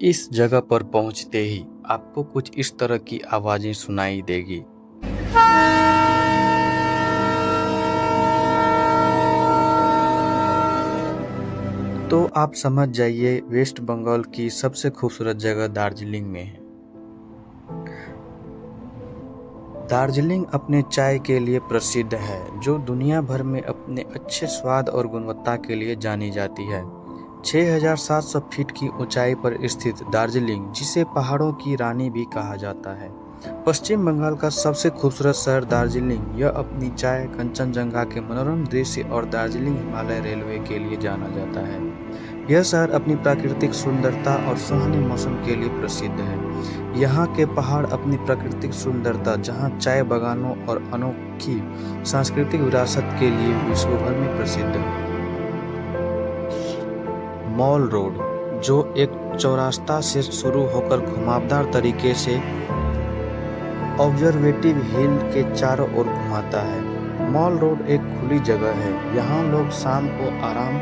इस जगह पर पहुंचते ही आपको कुछ इस तरह की आवाजें सुनाई देगी। तो आप समझ जाइए वेस्ट बंगाल की सबसे खूबसूरत जगह दार्जिलिंग में है। दार्जिलिंग अपने चाय के लिए प्रसिद्ध है, जो दुनिया भर में अपने अच्छे स्वाद और गुणवत्ता के लिए जानी जाती है। 6,700 फीट की ऊंचाई पर स्थित दार्जिलिंग, जिसे पहाड़ों की रानी भी कहा जाता है, पश्चिम बंगाल का सबसे खूबसूरत शहर दार्जिलिंग यह अपनी चाय, कंचनजंगा के मनोरम दृश्य और दार्जिलिंग हिमालय रेलवे के लिए जाना जाता है। यह शहर अपनी प्राकृतिक सुंदरता और सुहाने मौसम के लिए प्रसिद्ध है। यहाँ के पहाड़ अपनी प्राकृतिक सुंदरता, जहाँ चाय बागानों और अनोखी सांस्कृतिक विरासत के लिए विश्व भर में प्रसिद्ध है। मॉल रोड, जो एक चौरास्ता से शुरू होकर घुमावदार तरीके से ऑब्जर्वेटिव हिल के चारों ओर घुमाता है। मॉल रोड एक खुली जगह है। यहाँ लोग शाम को आराम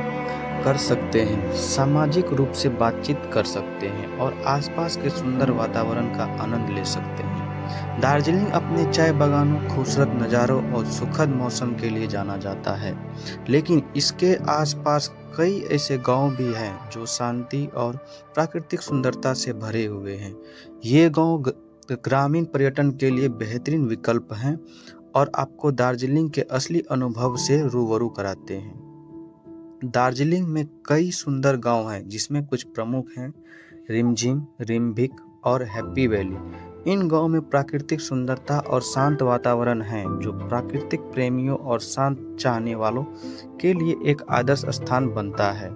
कर सकते हैं, सामाजिक रूप से बातचीत कर सकते हैं और आसपास के सुंदर वातावरण का आनंद ले सकते हैं। दार्जिलिंग अपने चाय बागानों, खूबसूरत नज़ारों और सुखद मौसम के लिए जाना जाता है, लेकिन इसके आसपास कई ऐसे गांव भी हैं जो शांति और प्राकृतिक सुंदरता से भरे हुए हैं। ये गांव ग्रामीण पर्यटन के लिए बेहतरीन विकल्प हैं और आपको दार्जिलिंग के असली अनुभव से रूबरू कराते हैं। दार्जिलिंग में कई सुंदर गांव हैं, जिसमें कुछ प्रमुख हैं रिमझिम, रिम्भिक और हैप्पी वैली। इन गांव में प्राकृतिक सुंदरता और शांत वातावरण है, जो प्राकृतिक प्रेमियों और शांत चाहने वालों के लिए एक आदर्श स्थान बनता है।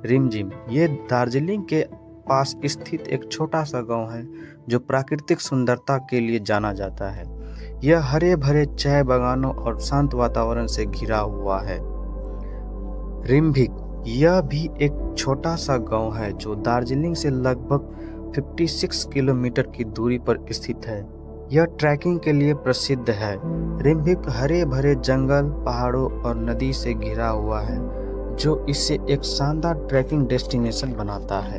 रिमझिम ये दार्जिलिंग के पास स्थित एक छोटा सा गांव है, जो प्राकृतिक सुंदरता के लिए जाना जाता है। यह हरे भरे चाय बागानों और शांत वातावरण से घिरा हुआ है। रिम्भिक यह भी एक छोटा सा गांव है, जो दार्जिलिंग से लगभग 56 किलोमीटर की दूरी पर स्थित है। यह ट्रैकिंग के लिए प्रसिद्ध है। रिम्भिक हरे भरे जंगल, पहाड़ों और नदी से घिरा हुआ है, जो इसे एक शानदार ट्रैकिंग डेस्टिनेशन बनाता है।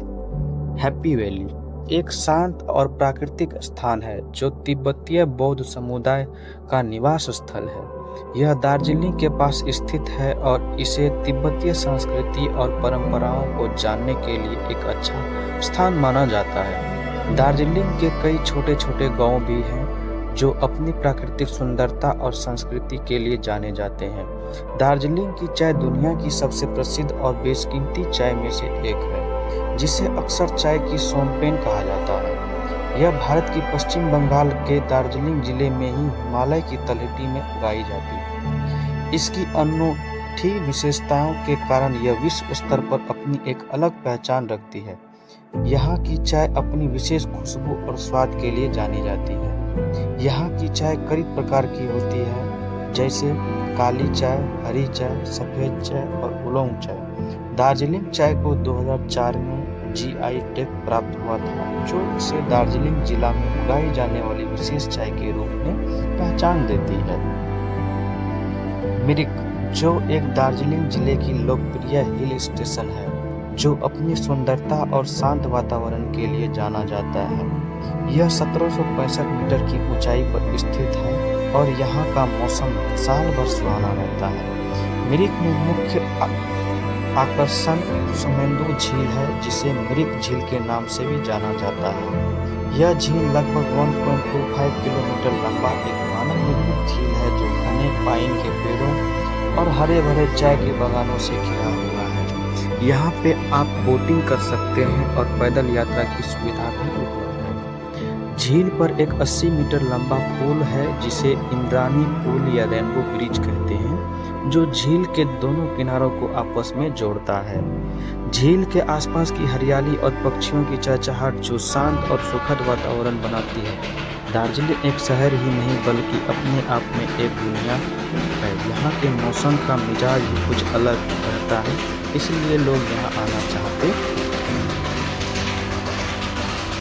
हैप्पी वैली एक शांत और प्राकृतिक स्थान है, जो तिब्बतीय बौद्ध समुदाय का निवास स्थल है। यह दार्जिलिंग के पास स्थित है और इसे तिब्बतीय संस्कृति और परंपराओं को जानने के लिए एक अच्छा स्थान माना जाता है। दार्जिलिंग के कई छोटे छोटे गांव भी हैं, जो अपनी प्राकृतिक सुंदरता और संस्कृति के लिए जाने जाते हैं। दार्जिलिंग की चाय दुनिया की सबसे प्रसिद्ध और बेशकीमती चाय में से एक है, जिसे अक्सर चाय की शोम्पेन कहा जाता है। यह भारत की पश्चिम बंगाल के दार्जिलिंग जिले में ही हिमालय की तलहटी में उगाई जाती है। इसकी अनूठी विशेषताओं के कारण यह विश्व स्तर पर अपनी एक अलग पहचान रखती है। यहाँ की चाय अपनी विशेष खुशबू और स्वाद के लिए जानी जाती है। यहाँ की चाय कई प्रकार की होती है, जैसे काली चाय, हरी चाय, सफ़ेद चाय और उलोंग चाय। दार्जिलिंग चाय को 2004 में GI टैग प्राप्त हुआ था, जो इसे दार्जिलिंग जिला में उगाई जाने वाली विशेष चाय के रूप में पहचान देती है। मिरिक, जो एक दार्जिलिंग जिले की लोकप्रिय हिल स्टेशन है, जो अपनी सुंदरता और शांत वातावरण के लिए जाना जाता है। यह 1765 मीटर की ऊंचाई पर स्थित है और यहाँ का मौसम साल भर सुहाना रहता है। मिरिक में मुख्य आकर्षण सुमेंदु झील है, जिसे मिरिक झील के नाम से भी जाना जाता है। यह झील लगभग 1.25 किलोमीटर लंबा एक मानव निर्मित झील है, जो घने पाइन के पेड़ों और हरे भरे चाय के बागानों से घिरा हुआ है। यहाँ पे आप बोटिंग कर सकते हैं और पैदल यात्रा की सुविधा भी उपलब्ध है। झील पर एक 80 मीटर लंबा पुल है, जिसे इंद्रानी पुल या रेनबो ब्रिज कहते हैं, जो झील के दोनों किनारों को आपस में जोड़ता है। झील के आसपास की हरियाली और पक्षियों की चहचहाट, जो शांत और सुखद वातावरण बनाती है। दार्जिलिंग एक शहर ही नहीं, बल्कि अपने आप में एक दुनिया है। यहाँ के मौसम का मिजाज भी कुछ अलग रहता है, इसलिए लोग यहाँ आना चाहते हैं।